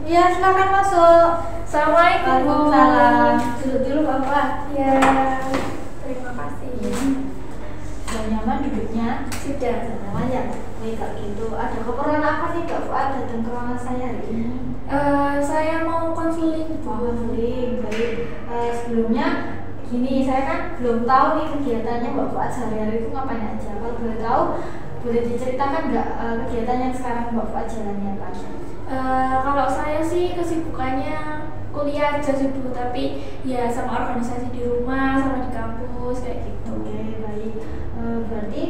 Iya, silakan masuk. Assalamualaikum Bu. Waalaikumsalam. Duduk dulu Bapak. Ya, terima kasih. Sudah nyaman duduknya? Sudah. Sudah nyaman ya? Baik, kalau gitu ada keperluan apa nih Kak Fuad datang ke ruangan saya hari ini? Saya mau konseling Bu. Konseling, baik. Sebelumnya gini, saya kan belum tahu nih kegiatannya Mbak Fuad sehari-hari itu ngapain aja. Kalau boleh tahu, boleh diceritakan nggak kegiatan yang sekarang Mbak Fuad jalani apa aja? Kalau saya sih kesibukannya kuliah aja sih Bu, tapi ya sama organisasi di rumah, sama di kampus kayak gitu. Oke, baik. Berarti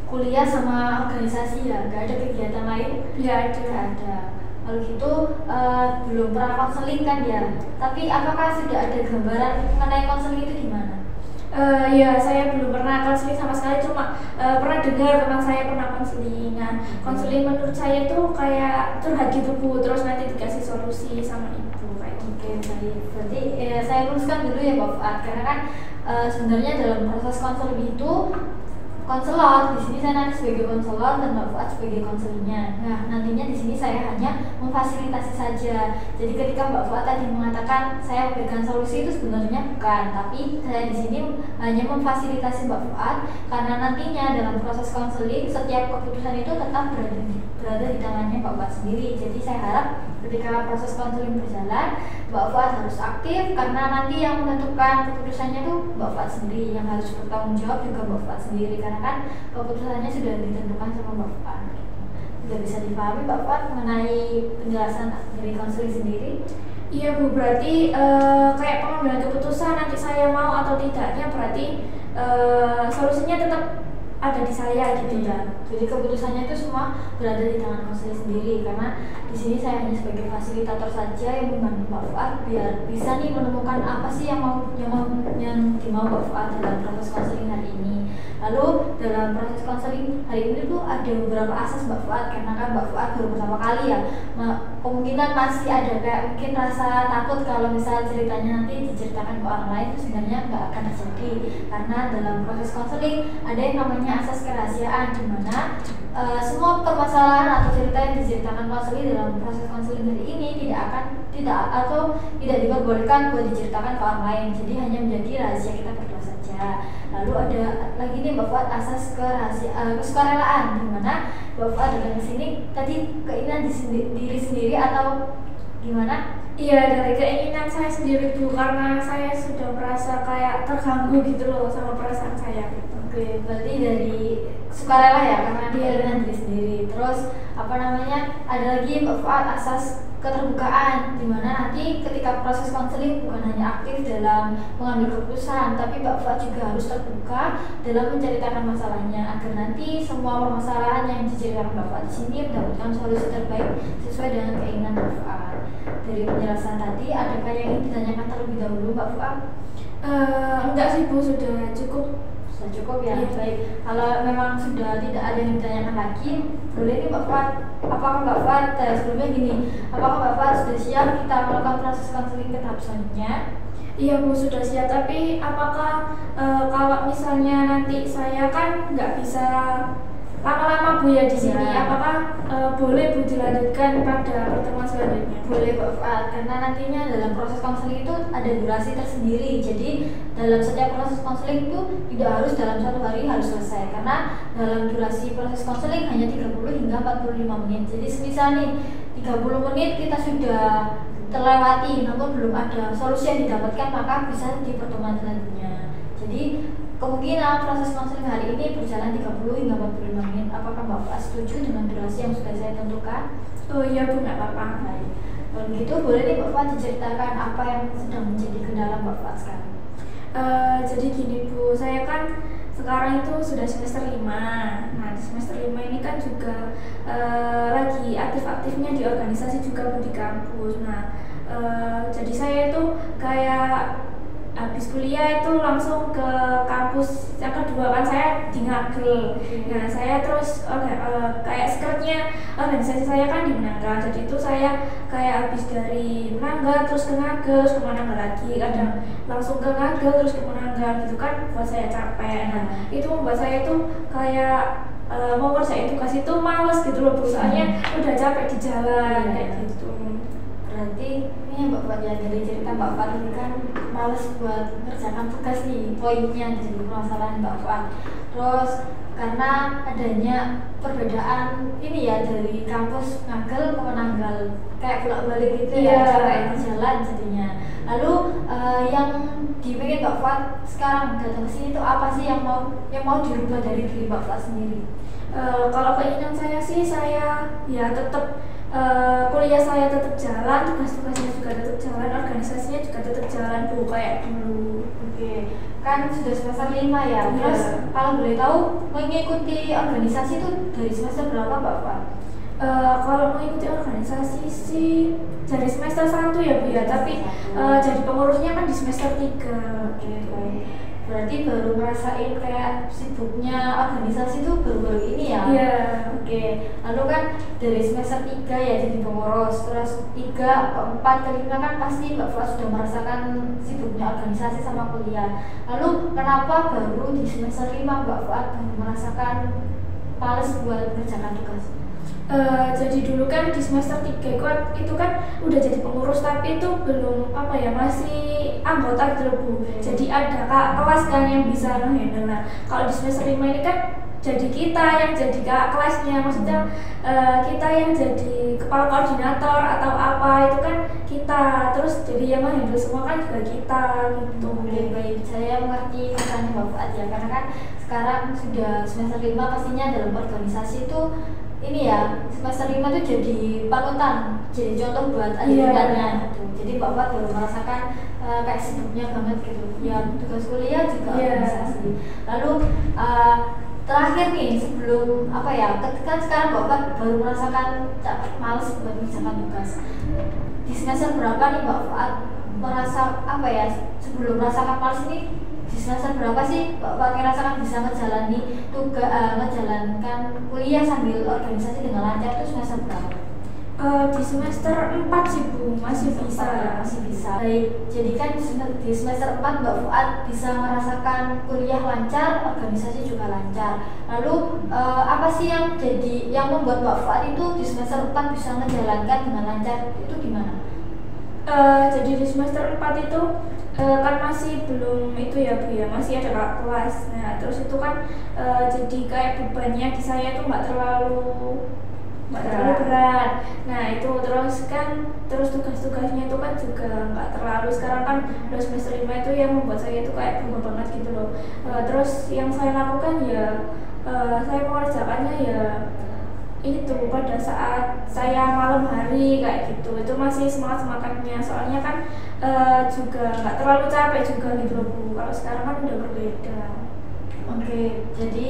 kuliah sama organisasi ya, nggak ada kegiatan lain? Nggak ada. Nggak ada. Kalau gitu belum pernah konseling kan ya? Tapi apakah sudah ada gambaran mengenai konseling itu gimana? Ya saya belum pernah konseling sama sekali, cuma pernah dengar teman saya pernah konseling. Nah, konseling menurut saya tuh kayak curhat gitu Bu, terus nanti dikasih solusi sama ibu kayak gitu. Oke, baik. Berarti saya luruskan dulu ya Mbak Fuad, karena kan sebenarnya dalam proses konseling itu konselor, di sini saya nanti sebagai konselor dan Mbak Fuad sebagai konselingnya. Nah, nantinya di sini saya hanya memfasilitasi saja. Jadi ketika Mbak Fuad tadi mengatakan saya memberikan solusi, itu sebenarnya bukan, tapi saya di sini hanya memfasilitasi Mbak Fuad karena nantinya dalam proses konseling setiap keputusan itu tetap berada di tangannya Mbak Fuad sendiri. Jadi saya harap ketika proses konseling berjalan, Mbak Fuad harus aktif karena nanti yang menentukan keputusannya tuh Mbak Fuad sendiri, yang harus bertanggung jawab juga Mbak Fuad sendiri karena kan keputusannya sudah ditentukan sama Mbak Fuad. Sudah bisa dipahami Mbak Fuad mengenai penjelasan dari konseling sendiri? Iya Bu, berarti kayak pengambilan keputusan nanti saya mau atau tidaknya berarti solusinya tetap ada di saya gitu ya. Jadi keputusannya itu semua berada di tangan konseling sendiri karena di sini saya hanya sebagai fasilitator saja yang membantu Mbak Fuad biar bisa nih menemukan apa sih yang dimau Mbak Fuad dalam proses konseling hari ini. Lalu dalam proses konseling hari ini tuh ada beberapa asas Mbak Fuad karena kan Mbak Fuad baru pertama kali ya. Kemungkinan masih ada kayak mungkin rasa takut kalau misal ceritanya nanti diceritakan ke orang lain itu sebenarnya nggak akan terjadi karena dalam proses konseling ada yang namanya asas kerahasiaan di mana semua permasalahan atau cerita yang diceritakan konseling dalam proses konseling hari ini tidak diperbolehkan buat diceritakan ke orang lain. Jadi hanya menjadi rahasia kita berdua saja. Lalu ada lagi nih Mbak Fuad asas kesukarelaan di mana Mbak Fuad datang ke sini tadi keinginan diri sendiri atau gimana? Iya, dari keinginan saya sendiri Bu, karena saya sudah merasa kayak terganggu gitu loh sama perasaan saya gitu. Oke, berarti dari sukarela ya karena dia dengan diri sendiri. Terus ada lagi Mbak Fuad asas keterbukaan di mana nanti ketika proses konseling bukan hanya aktif dalam mengambil keputusan, tapi Mbak Fuad juga harus terbuka dalam menceritakan masalahnya agar nanti semua permasalahan yang diceritakan Mbak Fuad di sini mendapatkan solusi terbaik sesuai dengan keinginan Mbak Fuad. Dari penjelasan tadi, adakah yang ingin ditanyakan terlebih dahulu Mbak Fuad? Enggak sih Bu, sudah cukup. Sudah cukup ya. Iya. Baik, kalau memang sudah tidak ada yang ditanyakan lagi, boleh nih Mbak Fuad. Apakah Mbak Fuad sebelumnya gini, apakah Mbak Fuad sudah siap kita melakukan proses konseling ke tahap selanjutnya? Iya Bu, sudah siap, tapi apakah kalau misalnya nanti saya kan nggak bisa lama-lama Bu ya di sini, Ya. apakah boleh Bu dilanjutkan pada pertemuan selanjutnya? Boleh Mbak Fuad, karena nantinya dalam proses konseling itu ada durasi tersendiri. Jadi dalam setiap proses konseling itu tidak harus dalam satu hari harus selesai, karena dalam durasi proses konseling hanya 30 hingga 45 menit. Jadi semisal nih 30 menit kita sudah terlewati namun belum ada solusi yang didapatkan, maka bisa di pertemuan selanjutnya. Jadi kemungkinan proses konseling hari ini berjalan 30 hingga 45 menit. Apakah Bapak setuju dengan durasi yang sudah saya tentukan? Oh iya Bu, nggak apa-apa. Baik. Kalau begitu boleh nih Bapak diceritakan apa yang sedang menjadi kendala Bapak sekarang? Jadi gini Bu, saya kan sekarang itu sudah semester 5. Nah di semester 5 ini kan juga lagi aktif-aktifnya di organisasi juga Bu di kampus. Nah jadi saya itu kayak habis kuliah itu langsung ke kampus yang kedua, kan saya di Ngagel. Nah saya terus kayak skirtnya organisasi saya kan di Menangga, jadi itu saya kayak habis dari Menangga terus ke Ngagel terus ke Menangga lagi, kadang langsung ke Ngagel terus ke Menangga gitu kan, buat saya capek. Nah itu membuat saya itu kayak mau kerja edukasi itu males gitu loh Bu, soalnya udah capek di jalan kayak gitu. Berarti ini ya Mbak Fuad ya, dari cerita Mbak Fuad ini kan males buat ngerjakan tugas nih, poinnya jadi permasalahan Mbak Fuad. Terus karena adanya perbedaan ini ya dari kampus Ngagel ke Menanggal, kayak bolak-balik gitu ya, capek di jalan jadinya. Lalu yang dipengen Mbak Fuad sekarang datang ke sini itu apa sih yang mau dirubah dari diri Mbak Fuad sendiri? Kalau keinginan saya sih, saya ya tetap kuliah saya tetap jalan, tugas-tugasnya juga tetap jalan, organisasinya juga tetap jalan bu kayak dulu. Oke, kan sudah semester 5 ya. Terus kalau boleh tahu mengikuti organisasi itu dari semester berapa Mbak Fuad? Kalau mengikuti organisasi sih dari semester 1 ya bu ya, tapi jadi pengurusnya kan di semester 3. Oke, baik. Berarti baru ngerasain kayak sibuknya organisasi itu baru-baru ini ya? Iya. Oke, lalu kan dari semester 3 ya jadi pengurus, terus 3, 4, ke 5 kan pasti Mbak Fuad sudah merasakan sibuknya organisasi sama kuliah. Lalu kenapa baru di semester 5 Mbak Fuad baru merasakan males buat mengerjakan tugas? Jadi dulu kan di semester 3 itu kan udah jadi pengurus, tapi itu belum apa ya, masih anggota gitu bu. Jadi ada kelas kan yang bisa ngehandle. Nah kalau di semester 5 ini kan jadi kita yang jadi kelasnya, maksudnya kita yang jadi kepala koordinator atau apa itu kan kita, terus jadi yang ngehandle semua kan juga kita gitu. Baik, saya mengerti pesannya Mbak Fuad ya, karena kan sekarang sudah semester 5 pastinya dalam organisasi itu ini ya, semester 5 itu jadi panutan, jadi contoh buat adik-adiknya gitu. Jadi Mbak Fuad baru merasakan kayak sibuknya banget gitu ya, tugas kuliah juga organisasi. Lalu terakhir nih sebelum apa ya, kan sekarang Mbak Fuad baru merasakan males buat mengerjakan tugas. Di semester berapa nih Mbak Fuad merasa apa ya, sebelum merasakan males ini di semester berapa sih Mbak Fuad merasakan bisa ngejalani tugas, ngejalankan kuliah sambil organisasi dengan lancar itu semester berapa? Di semester 4 sih bu, masih bisa. Baik, jadi kan di semester 4 Mbak Fuad bisa merasakan kuliah lancar, organisasi juga lancar. Lalu apa sih yang membuat Mbak Fuad itu di semester 4 bisa menjalankan dengan lancar itu gimana? Jadi di semester 4 itu kan masih belum itu ya bu ya, masih ada kakak kelas. Nah terus itu kan jadi kayak bebannya di saya itu nggak terlalu berat. Nah itu terus tugas-tugasnya itu kan juga nggak terlalu, sekarang kan udah semester 5 itu yang membuat saya itu kayak berubah banget gitu loh. Terus yang saya lakukan ya saya mengerjakannya ya itu pada saat saya malam hari kayak gitu, itu masih semangatnya, soalnya kan juga nggak terlalu capek juga gitu loh bu. Kalau sekarang kan udah berbeda. Oke, jadi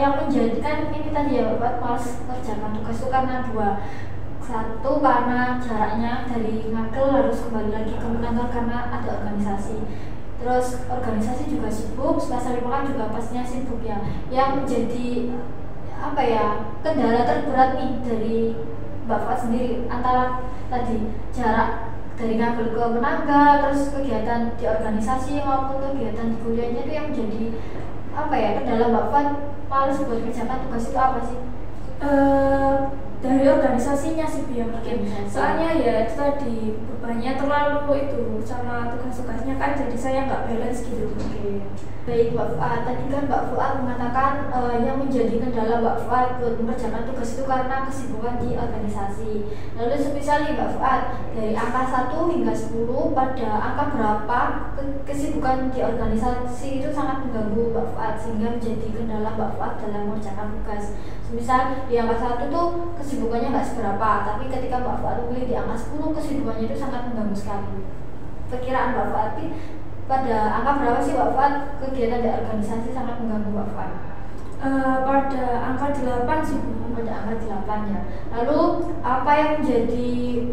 yang menjadikan ini tadi ya Bapak males kerjakan tugas itu karena dua. Satu karena jaraknya dari Ngagel harus kembali lagi ke Menanggal karena ada organisasi. Terus organisasi juga sibuk, semester 5 kan juga pastinya sibuk ya. Yang menjadi apa ya, kendala terberat nih dari Bapak sendiri antara tadi jarak dari Ngagel ke Menanggal, terus kegiatan di organisasi maupun kegiatan di kuliahnya itu yang menjadi apa ya, kendala Mbak Fuad males buat kerjakan tugas itu apa sih? Dari organisasinya sih biar mungkin, soalnya ya itu tadi bebannya terlalu itu sama tugas-tugasnya kan, jadi saya nggak balance gitu. Baik Mbak Fuad, tadi kan Mbak Fuad mengatakan yang menjadi kendala Mbak Fuad buat mengerjakan tugas itu karena kesibukan di organisasi. Lalu semisal Mbak Fuad dari angka 1 hingga 10 pada angka berapa kesibukan di organisasi itu sangat mengganggu Mbak Fuad sehingga menjadi kendala Mbak Fuad dalam mengerjakan tugas. Misal di angka 1 tuh kesibukannya nggak seberapa, tapi ketika Mbak Fuad memilih di angka 10 kesibukannya itu sangat mengganggu sekali. Perkiraan Mbak Fuad pada angka berapa sih Mbak Fuad kegiatan di organisasi sangat mengganggu Mbak Fuad? Pada angka 8 sih Bu. Pada angka 8 ya. Lalu apa yang menjadi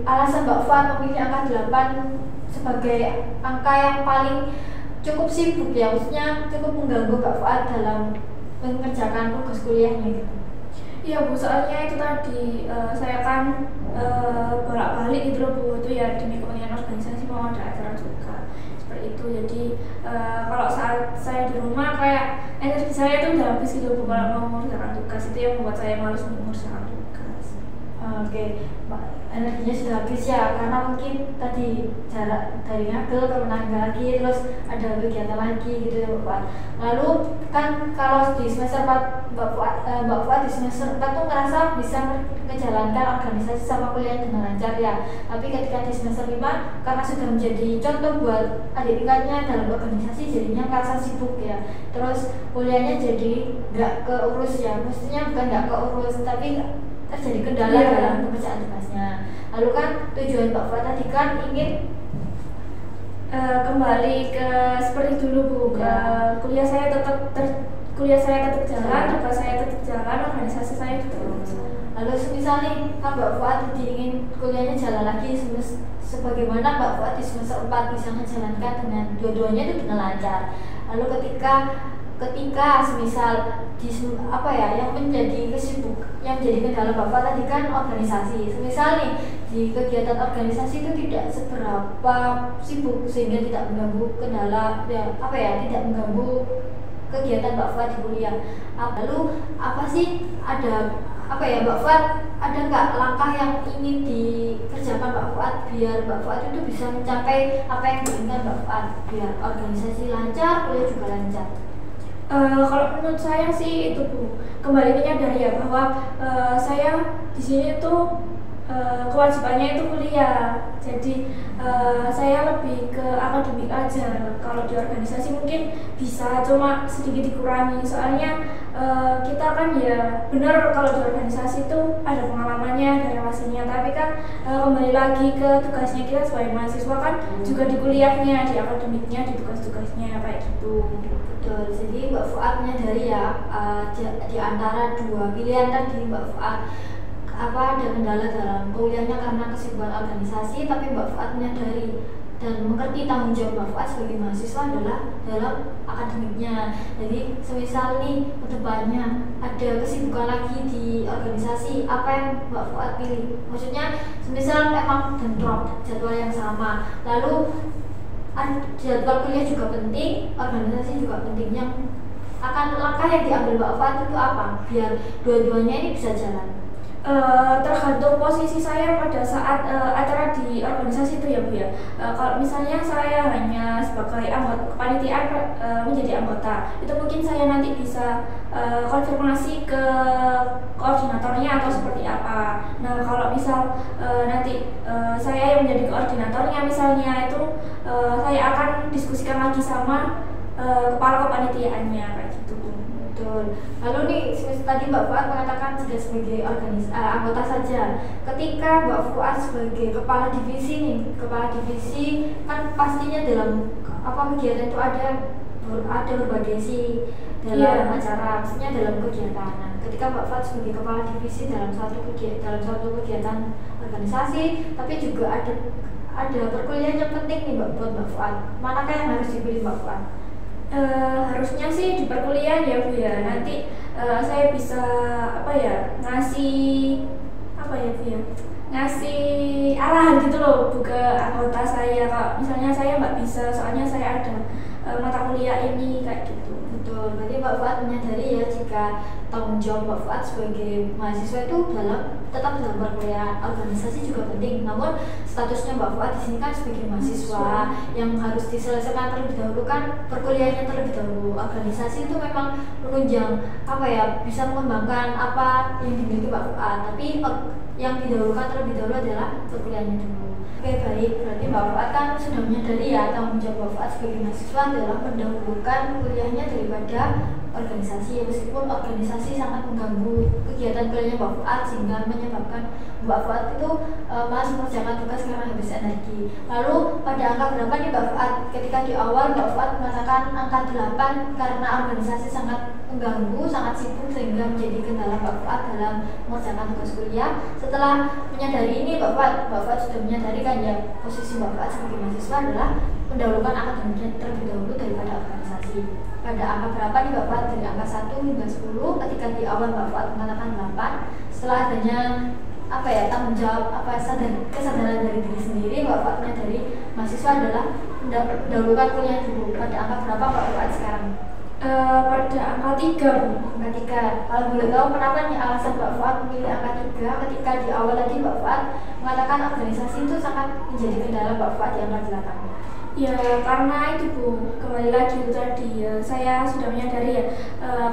alasan Mbak Fuad memilih angka 8 sebagai angka yang paling cukup sibuk ya, maksudnya cukup mengganggu Mbak Fuad dalam mengerjakan tugas kuliahnya gitu? Iya Bu, soalnya itu tadi saya kan bolak-balik gitu loh Bu, itu ya demi kepentingan organisasi mau ada acara juga seperti itu. Jadi kalau saat saya di rumah kayak energi saya itu udah habis gitu Bu kalau mau mengerjakan tugas, itu yang membuat saya malas mengerjakan tugas. Oke, energinya sudah habis ya, karena mungkin tadi jarak dari Ngagel ke Menangga lagi, terus ada kegiatan lagi gitu ya Mbak Fuad. Lalu kan kalau di semester 4 Mbak Fuad di semester 4 tuh ngerasa bisa menjalankan organisasi sama kuliah dengan lancar ya. Tapi ketika di semester 5 karena sudah menjadi contoh buat adik tingkatnya dalam organisasi, jadinya ngerasa sibuk ya. Terus kuliahnya jadi nggak keurus ya, mestinya bukan nggak keurus tapi terjadi kendala dalam pekerjaan tugasnya. Lalu kan tujuan Mbak Fuad tadi kan ingin kembali ke seperti dulu Bu, kuliah saya tetap jalan, tugas saya tetap jalan, organisasi saya juga jalan. Lalu semisal nih kan Mbak Fuad tadi ingin kuliahnya jalan lagi, sebagaimana Mbak Fuad di semester 4 bisa menjalankan dengan dua-duanya itu dengan lancar. Lalu ketika semisal yang menjadi kendala Bapak tadi kan organisasi. Semisal nih di kegiatan organisasi itu tidak seberapa sibuk sehingga tidak mengganggu tidak mengganggu kegiatan Mbak Fuad di kuliah. Lalu Mbak Fuad ada nggak langkah yang ingin dikerjakan Mbak Fuad biar Mbak Fuad itu bisa mencapai apa yang diinginkan Mbak Fuad, biar organisasi lancar, kuliah juga lancar? Kalau menurut saya sih itu Bu, kembali menyadari ya bahwa saya di sini tuh kewajibannya itu kuliah. Jadi saya lebih ke akademik aja. Kalau di organisasi mungkin bisa cuma sedikit dikurangi. Soalnya kita kan ya benar kalau di organisasi itu ada pengalamannya, ada relasinya. Tapi kan kembali lagi ke tugasnya kita sebagai mahasiswa kan juga di kuliahnya, di akademiknya, di tugas-tugasnya kayak gitu. Betul. Jadi Mbak Fuad menyadari ya di antara dua pilihan tadi Mbak Fuad ada kendala dalam kuliahnya karena kesibukan organisasi, tapi Mbak Fuad menyadari dan mengerti tanggung jawab Mbak Fuad sebagai mahasiswa adalah dalam akademiknya. Jadi semisal nih kedepannya ada kesibukan lagi di organisasi, apa yang Mbak Fuad pilih? Maksudnya semisal emang bentrok jadwal yang sama, lalu jadwal kuliah juga penting, organisasi juga penting, yang langkah yang diambil Mbak Fuad itu apa biar dua-duanya ini bisa jalan? Tergantung posisi saya pada saat acara di organisasi itu ya Bu ya. Kalau misalnya saya hanya sebagai anggota kepanitiaan menjadi anggota, itu mungkin saya nanti bisa konfirmasi ke koordinatornya atau seperti apa. Nah kalau misal nanti saya yang menjadi koordinatornya misalnya itu saya akan diskusikan lagi sama kepala kepanitiaannya kayak gitu. Betul. Lalu nih tadi Mbak Fuad mengatakan tidak sebagai anggota saja. Ketika Mbak Fuad sebagai kepala divisi kan pastinya dalam kegiatan itu ada berbagai dalam acara, maksudnya dalam kegiatan. Nah, ketika Mbak Fuad sebagai kepala divisi dalam suatu kegiatan organisasi, tapi juga ada perkuliahan yang penting nih buat Mbak Fuad. Manakah yang harus dipilih Mbak Fuad? Harusnya sih di perkuliahan ya Bu ya. Nanti saya bisa ngasih arahan gitu loh Bu ke anggota saya. Kalau misalnya saya nggak bisa, soalnya saya ada mata kuliah ini kayak gitu. Betul. Berarti Mbak Fuad menyadari ya jika tanggung jawab Mbak Fuad sebagai mahasiswa itu tetap dalam perkuliahan. Organisasi juga penting, namun statusnya Mbak Fuad di sini kan sebagai mahasiswa yang harus diselesaikan terlebih dahulu kan perkuliahannya terlebih dahulu. Organisasi itu memang menunjang bisa mengembangkan apa yang dimiliki Mbak Fuad, tapi yang didahulukan terlebih dahulu adalah perkuliahannya dulu. Oke baik, berarti Mbak Fuad kan sudah menyadari ya tanggung jawab Mbak Fuad sebagai mahasiswa adalah mendahulukan kuliahnya daripada organisasi, meskipun organisasi sangat mengganggu kegiatan kuliahnya Mbak Fuad sehingga menyebabkan Mbak Fuad itu malas mengerjakan tugas karena habis energi. Lalu pada angka berapa nih Mbak Fuad? Ketika di awal Mbak Fuad mengatakan angka 8 karena organisasi sangat mengganggu, sangat sibuk sehingga menjadi kendala Mbak Fuad dalam mengerjakan tugas kuliah. Setelah menyadari ini Mbak Fuad sudah menyadari kan ya posisi Mbak Fuad sebagai mahasiswa adalah mendahulukan akademiknya terlebih dahulu daripada organisasi. Pada angka berapa nih Mbak Fuad? Dari angka 1 hingga 10 ketika di awal Mbak Fuad mengatakan 8, setelah adanya tanggung jawab kesadaran dari diri sendiri, Mbak Fuad menyadari mahasiswa adalah mendahulukan kuliah dulu. Pada angka berapa Mbak Fuad sekarang? Pada angka 3 Bu. Angka 3. Kalau boleh tahu kenapa nih alasan Mbak Fuad memilih angka 3 ketika di awal tadi Mbak Fuad mengatakan organisasi itu sangat menjadi kendala Mbak Fuad di angka 8? Ya karena itu Bu, kembali lagi itu tadi ya, saya sudah menyadari ya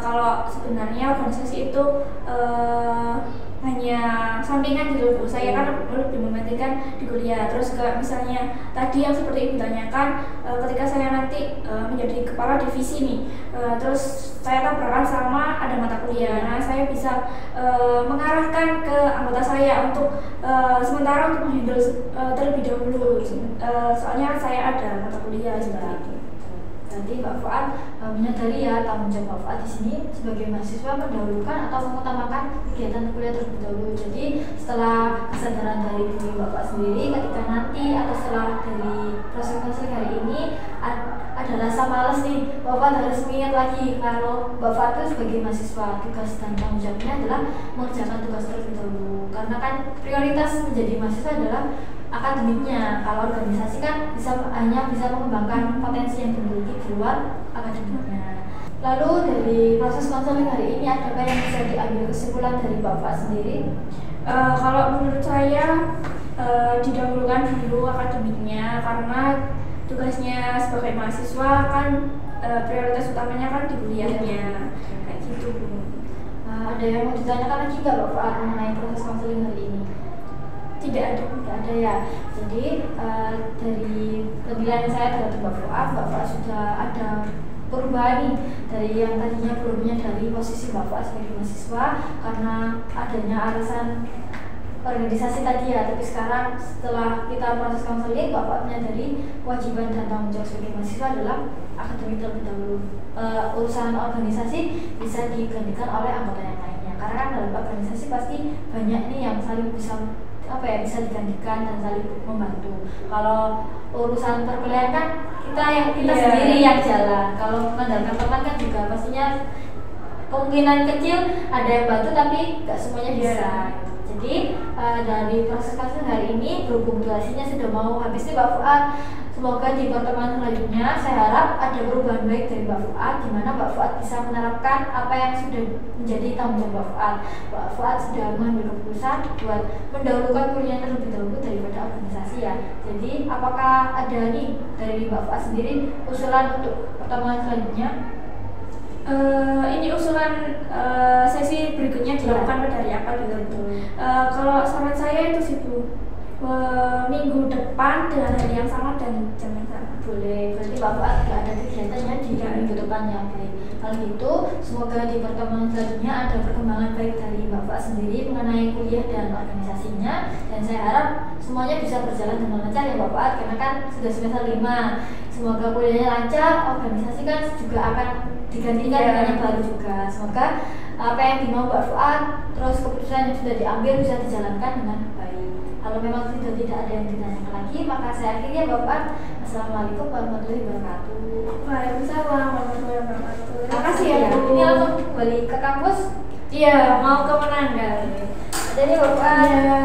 kalau sebenarnya organisasi itu hanya sampingan gitu Bu. Saya kan lebih mementingkan di kuliah. Terus misalnya tadi yang seperti Ibu tanyakan, ketika saya nanti menjadi kepala divisi nih, terus saya tabrakan sama ada mata kuliah. Nah, saya bisa mengarahkan ke anggota saya untuk sementara untuk menghandle terlebih dahulu. Soalnya saya ada mata kuliah seperti itu. Nanti Mbak Fuad menyadari ya tanggung jawab Mbak Fuad di sini sebagai mahasiswa mendahulukan atau mengutamakan kegiatan kuliah terlebih dahulu. Jadi setelah kesadaran dari diri Mbak Fuad sendiri, ketika nanti atau setelah dari proses konseling hari ini ada rasa malas nih, Mbak Fuad harus mengingat lagi kalau Mbak Fuad itu sebagai mahasiswa tugas dan tanggung jawabnya adalah mengerjakan tugas terlebih dahulu. Karena kan prioritas menjadi mahasiswa adalah akademiknya. Kalau organisasi kan hanya bisa mengembangkan potensi yang dimiliki di luar akademiknya. Lalu dari proses konseling hari ini adakah yang bisa diambil kesimpulan dari Bapak sendiri? Kalau menurut saya didahulukan dulu akademiknya, karena tugasnya sebagai mahasiswa kan prioritas utamanya kan di kuliahnya, kayak gitu Bu. Ada yang mau ditanyakan lagi nggak Bapak mengenai proses konseling hari ini? Tidak ada ya. Jadi dari penilaian saya terhadap Mbak Fuad sudah ada perubahan nih dari yang tadinya belumnya dari posisi Mbak Fuad sebagai mahasiswa karena adanya alasan organisasi tadi ya. Tapi sekarang setelah kita proses konseling, Mbak Fuad menyadari kewajiban dan tanggung jawab sebagai mahasiswa adalah akademik terlebih dahulu. Urusan organisasi bisa digantikan oleh anggota yang lainnya. Karena kan dalam organisasi pasti banyak nih yang saling bisa bisa digantikan dan saling membantu. Kalau urusan perkuliahan kan kita sendiri yang jalan. Kalau mengandalkan teman kan juga pastinya kemungkinan kecil ada yang bantu tapi nggak semuanya bisa. Jadi dari proses konseling hari ini berhubung durasinya sudah mau habis nih Mbak Fuad, semoga di pertemuan selanjutnya saya harap ada perubahan baik dari Mbak Fuad, di mana Mbak Fuad bisa menerapkan apa yang sudah menjadi tanggung jawab Mbak Fuad. Mbak Fuad sudah mengambil keputusan buat mendahulukan kuliah terlebih dahulu daripada organisasi ya. Jadi apakah ada nih dari Mbak Fuad sendiri usulan untuk pertemuan selanjutnya? Ini usulan sesi berikutnya dilakukan pada hari apa gitu. Kalau saran saya itu sih Bu, minggu depan dengan hari yang sama dan jam yang sama. Boleh, berarti Bapak nggak ada kegiatannya di minggu depan ya. Baik. Kalau gitu, semoga di pertemuan selanjutnya ada perkembangan baik dari Bapak sendiri mengenai kuliah dan organisasinya. Dan saya harap semuanya bisa berjalan dengan lancar ya Bapak, karena kan sudah semester 5. Semoga kuliahnya lancar, organisasi kan juga akan digantikan dengan yang baru juga. Semoga apa yang dimau Mbak Fuad, terus keputusan yang sudah diambil bisa dijalankan dengan baik. Kalau memang tidak ada yang ditanyakan lagi, maka saya akhiri ya Bapak. Assalamualaikum warahmatullahi wabarakatuh. Waalaikumsalam warahmatullahi wabarakatuh. Terima kasih ya Bu. Ini langsung kembali ke kampus. Iya, mau ke Menanggal. Jadi Bapak. Ya.